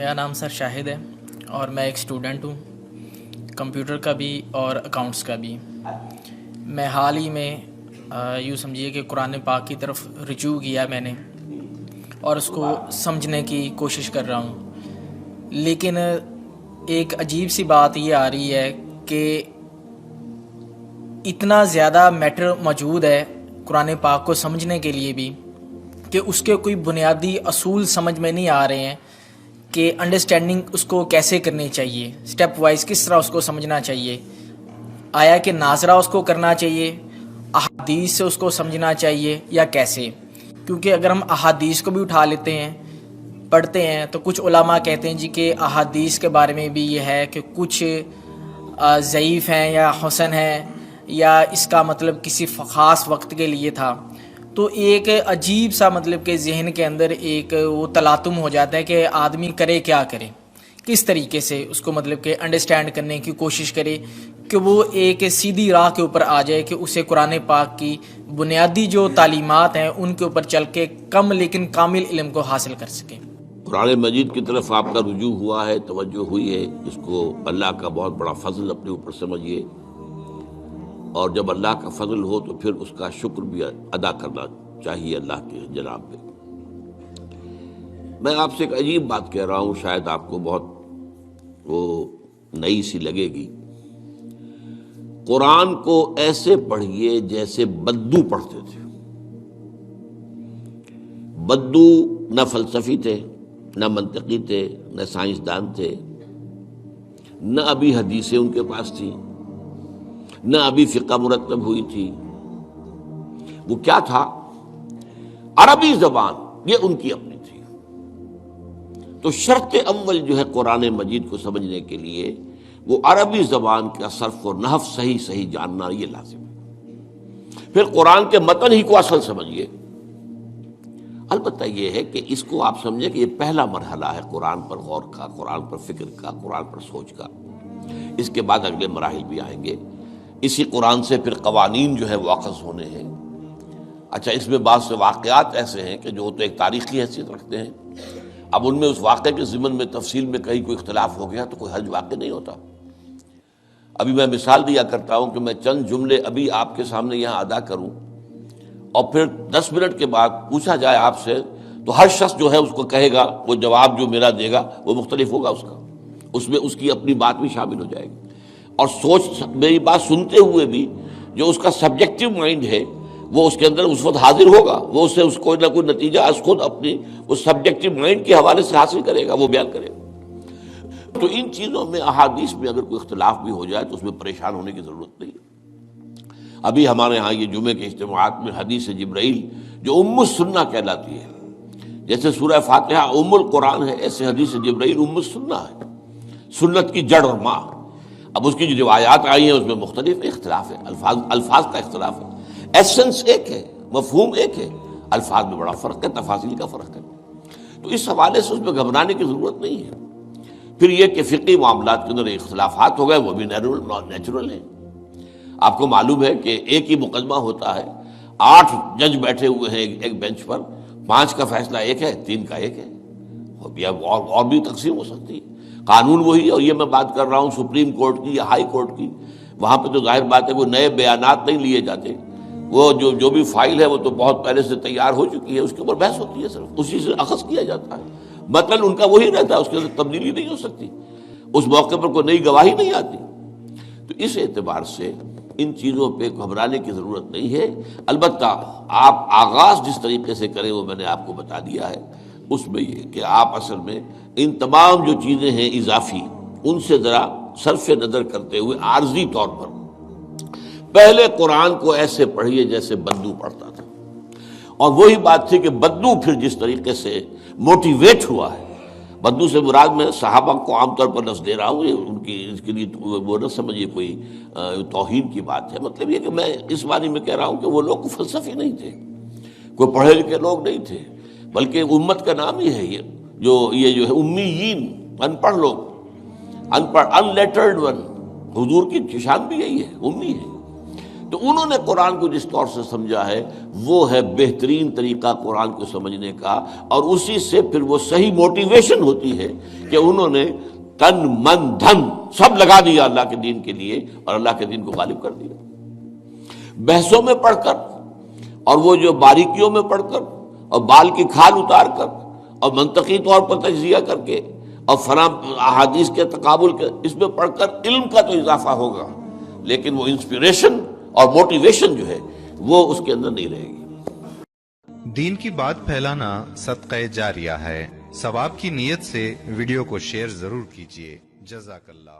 میرا نام سر شاہد ہے اور میں ایک اسٹوڈنٹ ہوں، کمپیوٹر کا بھی اور اکاؤنٹس کا بھی۔ میں حال ہی میں یوں سمجھیے کہ قرآن پاک کی طرف رجوع کیا میں نے اور اس کو سمجھنے کی کوشش کر رہا ہوں، لیکن ایک عجیب سی بات یہ آ رہی ہے کہ اتنا زیادہ میٹر موجود ہے قرآن پاک کو سمجھنے کے لیے بھی کہ اس کے کوئی بنیادی اصول سمجھ میں نہیں آ رہے ہیں کہ انڈرسٹینڈنگ اس کو کیسے کرنی چاہیے، سٹیپ وائز کس طرح اس کو سمجھنا چاہیے، آیا کہ ناظرہ اس کو کرنا چاہیے، احادیث سے اس کو سمجھنا چاہیے یا کیسے؟ کیونکہ اگر ہم احادیث کو بھی اٹھا لیتے ہیں پڑھتے ہیں تو کچھ علماء کہتے ہیں جی کہ احادیث کے بارے میں بھی یہ ہے کہ کچھ ضعیف ہیں یا حسن ہیں یا اس کا مطلب کسی خاص وقت کے لیے تھا۔ تو ایک عجیب سا مطلب کہ ذہن کے اندر ایک وہ تلاطم ہو جاتا ہے کہ آدمی کرے کیا کرے، کس طریقے سے اس کو مطلب کہ انڈرسٹینڈ کرنے کی کوشش کرے کہ وہ ایک سیدھی راہ کے اوپر آ جائے کہ اسے قرآن پاک کی بنیادی جو تعلیمات ہیں ان کے اوپر چل کے کم لیکن کامل علم کو حاصل کر سکے۔ قرآن مجید کی طرف آپ کا رجوع ہوا ہے، توجہ ہوئی ہے، اس کو اللہ کا بہت بڑا فضل اپنے اوپر سمجھیے، اور جب اللہ کا فضل ہو تو پھر اس کا شکر بھی ادا کرنا چاہیے اللہ کے جناب میں۔ میں آپ سے ایک عجیب بات کہہ رہا ہوں، شاید آپ کو بہت وہ نئی سی لگے گی۔ قرآن کو ایسے پڑھیے جیسے بدو پڑھتے تھے۔ بدو نہ فلسفی تھے، نہ منطقی تھے، نہ سائنسدان تھے، نہ ابھی حدیثیں ان کے پاس تھی، نہ ابھی فقہ مرتب ہوئی تھی۔ وہ کیا تھا؟ عربی زبان، یہ ان کی اپنی تھی۔ تو شرط اول جو ہے قرآن مجید کو سمجھنے کے لیے وہ عربی زبان کا صرف و نحو صحیح جاننا یہ لازم ہے۔ پھر قرآن کے متن ہی کو اصل سمجھیے۔ البتہ یہ ہے کہ اس کو آپ سمجھیں کہ یہ پہلا مرحلہ ہے قرآن پر غور کا، قرآن پر فکر کا، قرآن پر سوچ کا۔ اس کے بعد اگلے مراحل بھی آئیں گے۔ اسی قرآن سے پھر قوانین جو ہے واقف ہونے ہیں۔ اچھا، اس میں بعض سے واقعات ایسے ہیں کہ جو تو ایک تاریخی حیثیت رکھتے ہیں، اب ان میں اس واقعے کے ضمن میں تفصیل میں کہیں کوئی اختلاف ہو گیا تو کوئی حرج واقع نہیں ہوتا۔ ابھی میں مثال دیا کرتا ہوں کہ میں چند جملے ابھی آپ کے سامنے یہاں ادا کروں اور پھر 10 منٹ کے بعد پوچھا جائے آپ سے تو ہر شخص جو ہے اس کو کہے گا، وہ جواب جو میرا دے گا وہ مختلف ہوگا، اس میں اس کی اپنی بات بھی شامل ہو جائے گی، اور سوچ میری بات سنتے ہوئے بھی جو اس کا سبجیکٹو مائنڈ ہے وہ اس کے اندر اس وقت حاضر ہوگا، وہ اس سے اس کوئی نہ کوئی نتیجہ از خود اپنی اس سبجیکٹو مائنڈ کے حوالے سے حاصل کرے گا، وہ بیان کرے گا۔ تو ان چیزوں میں احادیث میں اگر کوئی اختلاف بھی ہو جائے تو اس میں پریشان ہونے کی ضرورت نہیں ہے۔ ابھی ہمارے ہاں یہ جمعے کے اجتماعات میں حدیث جبرائیل جو ام السنہ کہلاتی ہے، جیسے سورہ فاتحہ ام القرآن ہے، ایسے حدیث جبرائیل ام السنہ ہے، سنت کی جڑ اور ماں۔ اب اس کی جو روایات آئی ہیں اس میں مختلف اختلاف ہے، الفاظ کا اختلاف ہے، ایسنس ایک ہے، مفہوم ایک ہے، الفاظ میں بڑا فرق ہے، تفاصیل کا فرق ہے۔ تو اس حوالے سے اس میں گھبرانے کی ضرورت نہیں ہے۔ پھر یہ کہ فقہی معاملات کے اندر اختلافات ہو گئے، وہ بھی نیچرل ہیں۔ آپ کو معلوم ہے کہ ایک ہی مقدمہ ہوتا ہے، 8 جج بیٹھے ہوئے ہیں ایک بینچ پر، 5 کا فیصلہ ایک ہے، 3 کا ایک ہے، اور بھی تقسیم ہو سکتی ہے۔ قانون وہی، اور یہ میں بات کر رہا ہوں سپریم کورٹ کی یا ہائی کورٹ کی، وہاں پہ تو ظاہر بات ہے وہ نئے بیانات نہیں لیے جاتے، وہ جو بھی فائل ہے وہ تو بہت پہلے سے تیار ہو چکی ہے، اس کے اوپر بحث ہوتی ہے، صرف اسی سے اخذ کیا جاتا ہے، مطلب ان کا وہی رہتا ہے، اس کے اندر تبدیلی نہیں ہو سکتی، اس موقع پر کوئی نئی گواہی نہیں آتی۔ تو اس اعتبار سے ان چیزوں پہ گھبرانے کی ضرورت نہیں ہے۔ البتہ آپ آغاز جس طریقے سے کریں وہ میں نے آپ کو بتا دیا ہے، اس میں یہ کہ آپ اصل میں ان تمام جو چیزیں ہیں اضافی، ان سے ذرا صرف نظر کرتے ہوئے عارضی طور پر پہلے قرآن کو ایسے پڑھیے جیسے بدو پڑھتا تھا۔ اور وہی بات تھی کہ بدو پھر جس طریقے سے موٹیویٹ ہوا ہے، بدو سے مراد میں صحابہ کو عام طور پر لفظ دے رہا ہوں، یہ ان کی اس کے لیے وہ نہ سمجھیے کوئی توہین کی بات ہے، مطلب یہ کہ میں اس معنی میں کہہ رہا ہوں کہ وہ لوگ فلسفی نہیں تھے، کوئی پڑھے لکھے لوگ نہیں تھے، بلکہ امت کا نام ہی ہے یہ جو ہے امیین، ان پڑھ لوگ، ان پڑھ، ان لیٹرڈ ون، حضور کی شان بھی یہی ہے، امی ہے۔ تو انہوں نے قرآن کو جس طور سے سمجھا ہے وہ ہے بہترین طریقہ قرآن کو سمجھنے کا، اور اسی سے پھر وہ صحیح موٹیویشن ہوتی ہے کہ انہوں نے تن من دھن سب لگا دیا اللہ کے دین کے لیے اور اللہ کے دین کو غالب کر دیا۔ بحثوں میں پڑھ کر اور وہ جو باریکیوں میں پڑھ کر اور بال کی کھال اتار کر اور منطقی طور پر تجزیہ کر کے اور احادیث کے تقابل کے اس میں پڑھ کر علم کا تو اضافہ ہوگا، لیکن وہ انسپریشن اور موٹیویشن جو ہے وہ اس کے اندر نہیں رہے گی۔ دین کی بات پھیلانا صدقہ جاریہ ہے۔ ثواب کی نیت سے ویڈیو کو شیئر ضرور کیجیے۔ جزاک اللہ۔